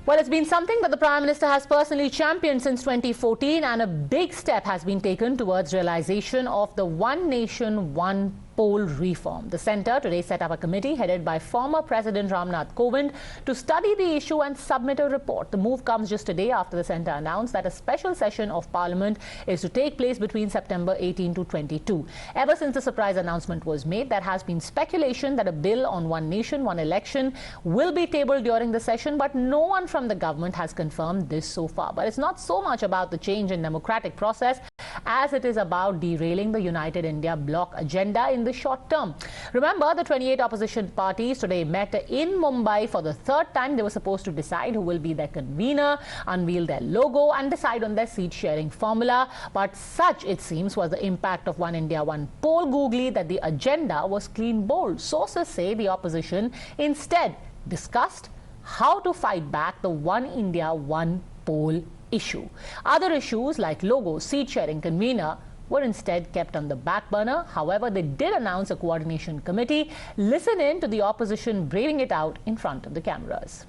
Well, it's been something that the Prime Minister has personally championed since 2014, and a big step has been taken towards realization of the One Nation, One Poll reform. The centre today set up a committee headed by former President Nath Kovind to study the issue and submit a report. The move comes just a day after the centre announced that a special session of Parliament is to take place between September 18 to 22. Ever since the surprise announcement was made, there has been speculation that a bill on One Nation, One Election will be tabled during the session, but no one from the government has confirmed this so far. But it's not so much about the change in democratic process as it is about derailing the United India bloc agenda in the short term. Remember, the 28 opposition parties today met in Mumbai for the third time. They were supposed to decide who will be their convener, unveil their logo and decide on their seat sharing formula. But such, it seems, was the impact of One India, One Poll googly that the agenda was clean bold. Sources say the opposition instead discussed how to fight back the One India, One Poll issue. Other issues like logo, seat sharing, convener were instead kept on the back burner. However, they did announce a coordination committee. Listen in to the opposition braving it out in front of the cameras.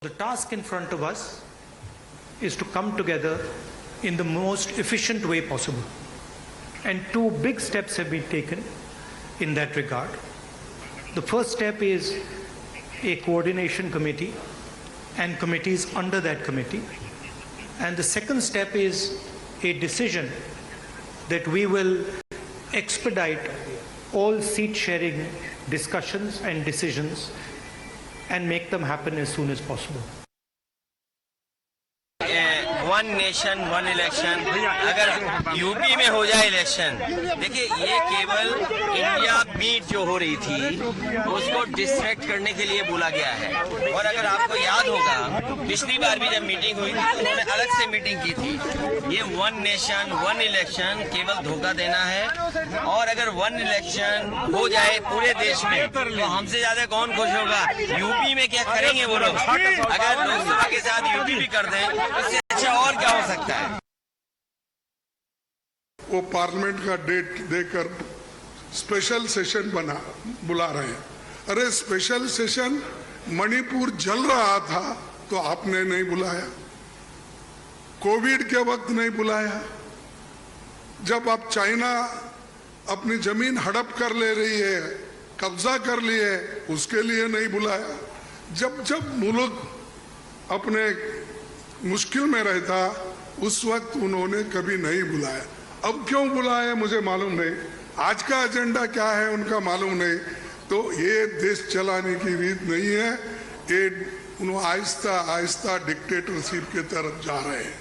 The task in front of us is to come together in the most efficient way possible. And two big steps have been taken in that regard. The first step is a coordination committee and committees under that committee. And the second step is a decision that we will expedite all seat sharing discussions and decisions and make them happen as soon as possible. One nation one election अगर UP में हो जाए election, देखिए ये केवल India meet जो हो रही थी उसको डिस्ट्रैक्ट करने के लिए बोला गया है। और अगर आपको याद होगा पिछली बार भी जब मीटिंग हुई थी उन्होंने अलग से मीटिंग की थी। ये वन नेशन वन इलेक्शन केवल धोखा देना है। और अगर वन इलेक्शन हो जाए पूरे देश में तो हमसे ज्यादा कौन खुश होगा? यूपी में क्या करेंगे वो लोग? अगर लोकसभा के साथ यूपी भी कर दें उससे अच्छा और क्या हो सकता है? वो पार्लियामेंट का डेट देकर स्पेशल सेशन बुला रहे हैं। अरे स्पेशल सेशन मणिपुर जल रहा था तो आपने नहीं बुलाया, कोविड के वक्त नहीं बुलाया, जब अब चाइना अपनी जमीन हड़प कर ले रही है, कब्जा कर ली है, उसके लिए नहीं बुलाया। जब जब मुल्क अपने मुश्किल में रहता उस वक्त उन्होंने कभी नहीं बुलाया। अब क्यों बुलाया मुझे मालूम नहीं, आज का एजेंडा क्या है उनका मालूम नहीं। तो ये देश चलाने की रीत नहीं है, ये उन्होंने आहिस्ता आहिस्ता डिक्टेटरशिप की तरफ जा रहे हैं।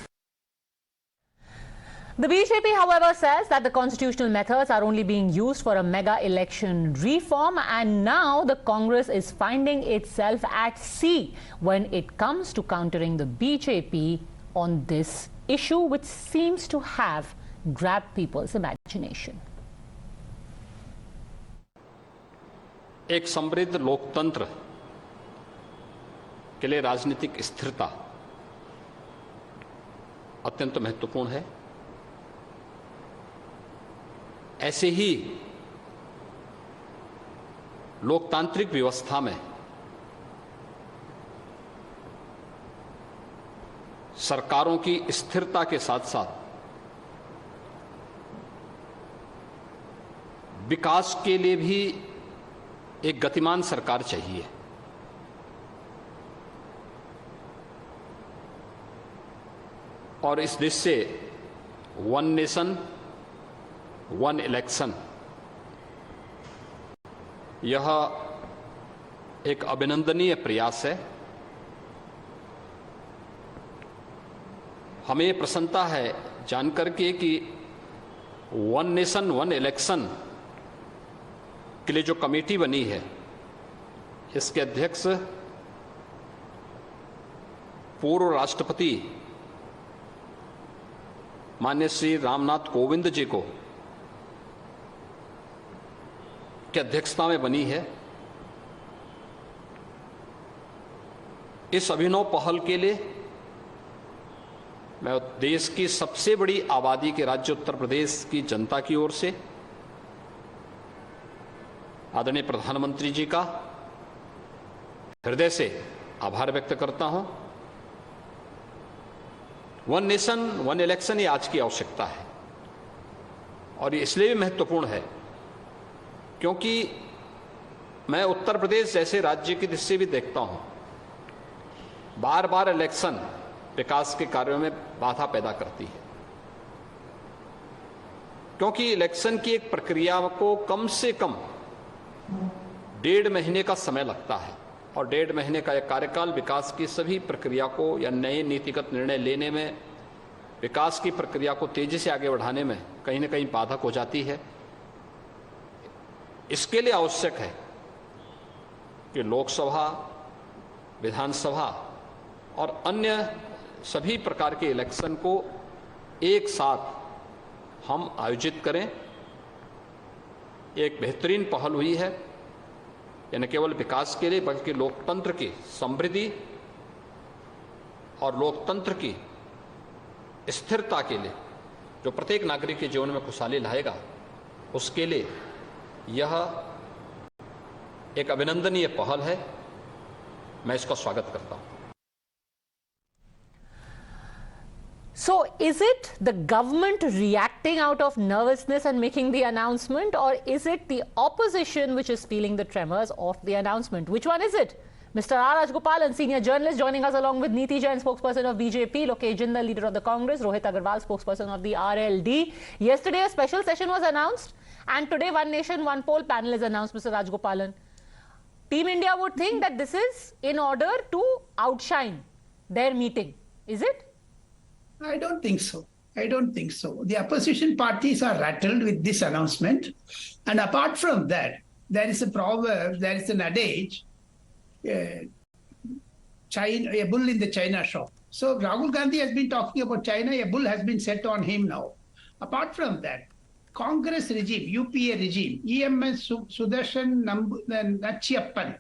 The BJP, however, says that the constitutional methods are only being used for a mega election reform, and now the Congress is finding itself at sea when it comes to countering the BJP on this issue, which seems to have grabbed people's imagination. एक समृद्ध लोकतंत्र के लिए राजनीतिक स्थिरता अत्यंत महत्वपूर्ण है। ऐसे ही लोकतांत्रिक व्यवस्था में सरकारों की स्थिरता के साथ साथ विकास के लिए भी एक गतिमान सरकार चाहिए। और इस देश से वन नेशन वन इलेक्शन यह एक अभिनंदनीय प्रयास है। हमें प्रसन्नता है जानकर के कि वन नेशन वन इलेक्शन के लिए जो कमेटी बनी है इसके अध्यक्ष पूर्व राष्ट्रपति माननीय श्री रामनाथ कोविंद जी को की अध्यक्षता में बनी है। इस अभिनव पहल के लिए मैं देश की सबसे बड़ी आबादी के राज्य उत्तर प्रदेश की जनता की ओर से आदरणीय प्रधानमंत्री जी का हृदय से आभार व्यक्त करता हूं। वन नेशन वन इलेक्शन ये आज की आवश्यकता है और ये इसलिए भी महत्वपूर्ण है क्योंकि मैं उत्तर प्रदेश जैसे राज्य की दृष्टि से भी देखता हूं, बार बार इलेक्शन विकास के कार्यों में बाधा पैदा करती है, क्योंकि इलेक्शन की एक प्रक्रिया को कम से कम 1.5 महीने का समय लगता है और 1.5 महीने का यह कार्यकाल विकास की सभी प्रक्रिया को या नए नीतिगत निर्णय लेने में, विकास की प्रक्रिया को तेजी से आगे बढ़ाने में कहीं न कहीं बाधक हो जाती है। इसके लिए आवश्यक है कि लोकसभा, विधानसभा और अन्य सभी प्रकार के इलेक्शन को एक साथ हम आयोजित करें। एक बेहतरीन पहल हुई है, यह न केवल विकास के लिए बल्कि लोकतंत्र की समृद्धि और लोकतंत्र की स्थिरता के लिए, जो प्रत्येक नागरिक के जीवन में खुशहाली लाएगा, उसके लिए यह एक अभिनंदनीय पहल है। मैं इसका स्वागत करता हूं। So, is it the government reacting out of nervousness and making the announcement, or is it the opposition which is feeling the tremors of the announcement? Which one is it? Mr. Rajagopalan, senior journalist, joining us along with Niti Jain, spokesperson of BJP, Lokesh Jindal, leader of the Congress, Rohit Agarwal, spokesperson of the RLD. Yesterday, a special session was announced, and today, One Nation, One Poll panel is announced, Mr. Rajagopalan. Team India would think that this is in order to outshine their meeting. Is it? I don't think so. I don't think so. The opposition parties are rattled with this announcement. And apart from that, there is a proverb, there is an adage, a bull in the China shop. So Rahul Gandhi has been talking about China, a bull has been set on him now. Apart from that, Congress regime, UPA regime, EMS Sudarshan Nachiyappan,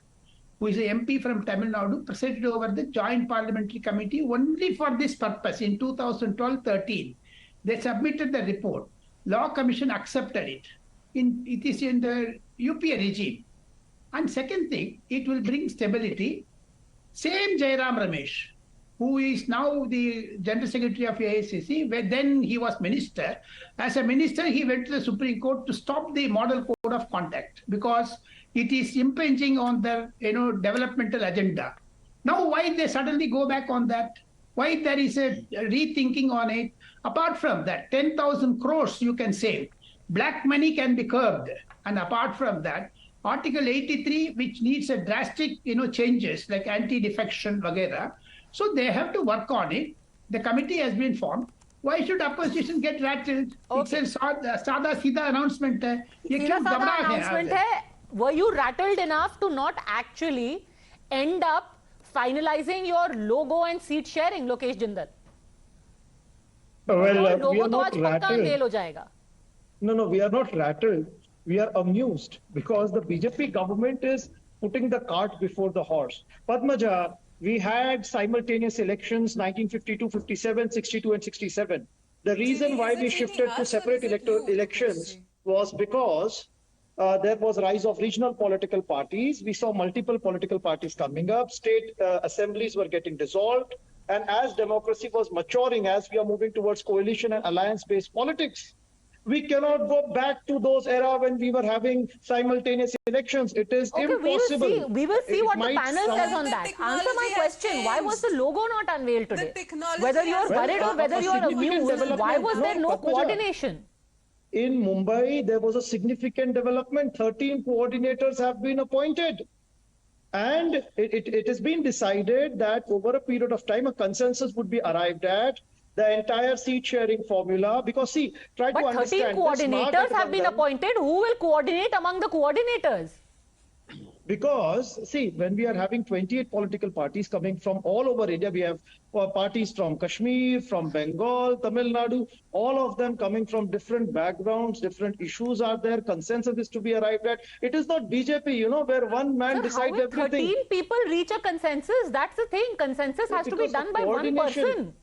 who is an MP from Tamil Nadu, presided over the Joint Parliamentary Committee only for this purpose in 2012-13. They submitted the report. Law Commission accepted it. It is in the UPA regime. And second thing, it will bring stability. Same Jairam Ramesh, who is now the General Secretary of AICC, where then he was minister. As a minister, he went to the Supreme Court to stop the Model Code of Conduct because it is impinging on the developmental agenda. Now, why they suddenly go back on that? Why there is a rethinking on it? Apart from that, 10,000 crores you can save. Black money can be curbed. And apart from that, Article 83, which needs a drastic changes like anti-defection, vagera. So they have to work on it. The committee has been formed. Why should opposition get rattled? Okay. It's a sada sida announcement. Were you rattled enough to not actually end up finalizing your logo and seat sharing, Lokesh Jindal? Well, we are not rattled. No, we are not rattled. We are amused because the BJP government is putting the cart before the horse. Padmaja, we had simultaneous elections 1952, 57, 62 and 67. The reason why we shifted to separate elections was because there was a rise of regional political parties. We saw multiple political parties coming up. State assemblies were getting dissolved. And as democracy was maturing, as we are moving towards coalition and alliance-based politics, we cannot go back to those era when we were having simultaneous elections. It is impossible. We will see what the panel says on that. Answer my question. Why was the logo not unveiled today? Whether you are worried or whether you are amused, why was there no coordination? In Mumbai, there was a significant development. 13 coordinators have been appointed. And it has been decided that over a period of time, a consensus would be arrived at. The entire seat sharing formula, because see, try to understand. But 13 coordinators have been appointed. Who will coordinate among the coordinators? Because see, when we are having 28 political parties coming from all over India, we have parties from Kashmir, from Bengal, Tamil Nadu, all of them coming from different backgrounds, different issues are there, consensus is to be arrived at. It is not BJP, where one man decides everything. How will 13 people reach a consensus? That's the thing. Consensus has to be done by one person.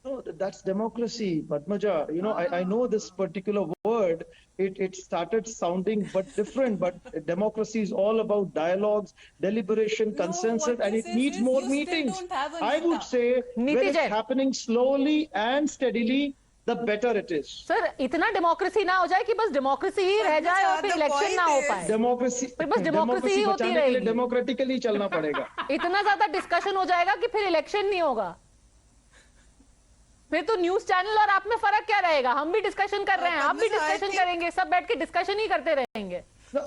No, that's democracy, Padmaja. I know this particular word, it started sounding but different. But democracy is all about dialogues, deliberation, consensus, and it needs more meetings. I would say when it's happening slowly and steadily, the better it is. Sir, इतना democracy ना हो जाए कि बस democracy ही रह जाए और फिर इलेक्शन ना हो पाए. डेमोक्रेसी बस डेमोक्रेसी ही होती रहेगी. डेमोक्रेटिकली चलना पड़ेगा. इतना ज्यादा डिस्कशन हो जाएगा कि फिर इलेक्शन नहीं होगा. फिर तो न्यूज चैनल और आप में फर्क क्या रहेगा? हम भी डिस्कशन कर रहे हैं, आप भी डिस्कशन करेंगे, सब बैठ के डिस्कशन ही करते रहेंगे.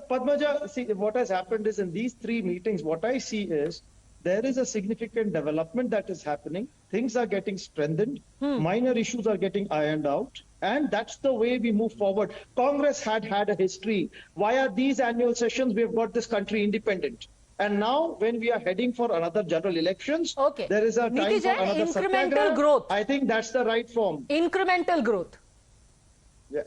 Padmaja, see, what has happened is in these 3 meetings, what I see is there is a significant development that is happening. Things are getting strengthened. Minor issues are getting ironed out. And that's the way we move forward. Congress had a history. Via these annual sessions, we have got this country independent. And now, when we are heading for another general elections, there is a time for another incremental growth. I think that's the right form. Incremental growth. Yeah.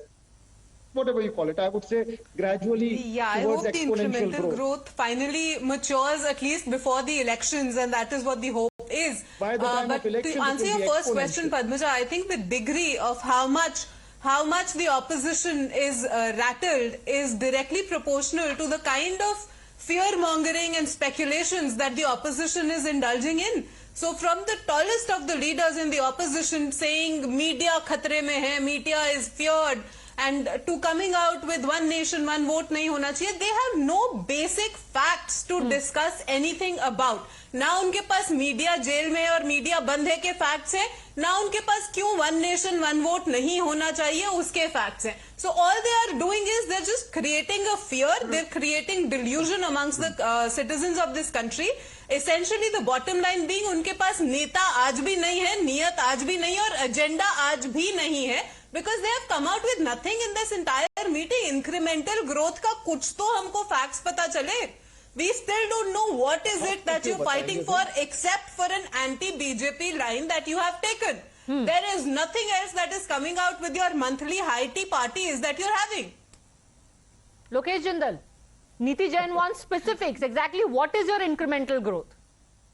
Whatever you call it, I would say gradually I towards hope the exponential incremental growth finally matures at least before the elections, and that is what the hope is. By the time of elections, to answer your first question, Padmaja, I think the degree of how much the opposition is rattled is directly proportional to the kind of fear-mongering and speculations that the opposition is indulging in. So from the tallest of the leaders in the opposition saying media khatre mein hai, media is feared, and to coming out with one nation, one vote nahi hona chahiye, they have no basic facts to discuss anything about. ना उनके पास media jail में और media बंद है के facts हैं, ना उनके पास क्यों वन नेशन वन वोट नहीं होना चाहिए उसके फैक्ट्स हैं. So all they are doing is they're just creating a fear, they're creating delusion amongst the citizens of this country. Essentially the bottom line being उनके पास नेता आज भी नहीं है, नियत आज भी नहीं है और एजेंडा आज भी नहीं है, because they have come out with nothing in this entire meeting. Incremental growth का कुछ तो हमको facts पता चले. We still don't know what is it that you're fighting for except for an anti-BJP line that you have taken. There is nothing else that is coming out with your monthly high tea parties that you're having. Lokesh Jindal, Niti Jain wants specifics. Exactly what is your incremental growth?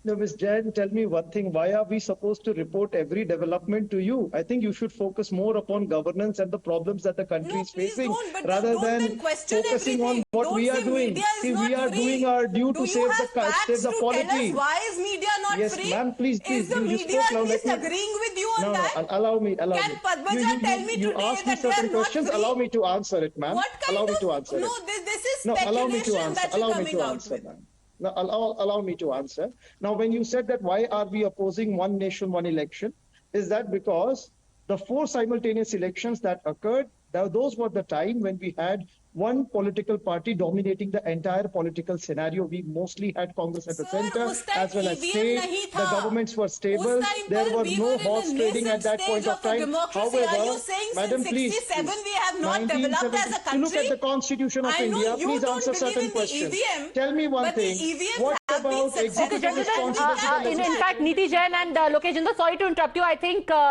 No, Ms. Jain, tell me one thing. Why are we supposed to report every development to you? I think you should focus more upon governance and the problems that the country is facing rather than focusing on what we are doing. See, we are doing our due to save the polity. Why is media not free? Yes, ma'am, please. Is the media disagreeing with you on that? No, allow me. Can Padmaja tell me you today ask me that they certain are not questions. free? Allow me to answer it, ma'am. What kind allow me of, to answer no, it. this is No, speculation allow me to answer. that you're Allow me coming to out answer, with. ma'am. Now, allow me to answer. Now, when you said that why are we opposing one nation, one election, is that because the 4 simultaneous elections that occurred, those were the time when we had one political party dominating the entire political scenario. We mostly had Congress at the center as well as state. The governments were stable. There were no horse trading at that point of time. However, madam, please, we have not developed as a country? Look at the Constitution of India. Please answer certain questions. Tell me one thing. What about executive responsibility? In fact, Niti Jain and Lokesh Jindal, sorry to interrupt you. I think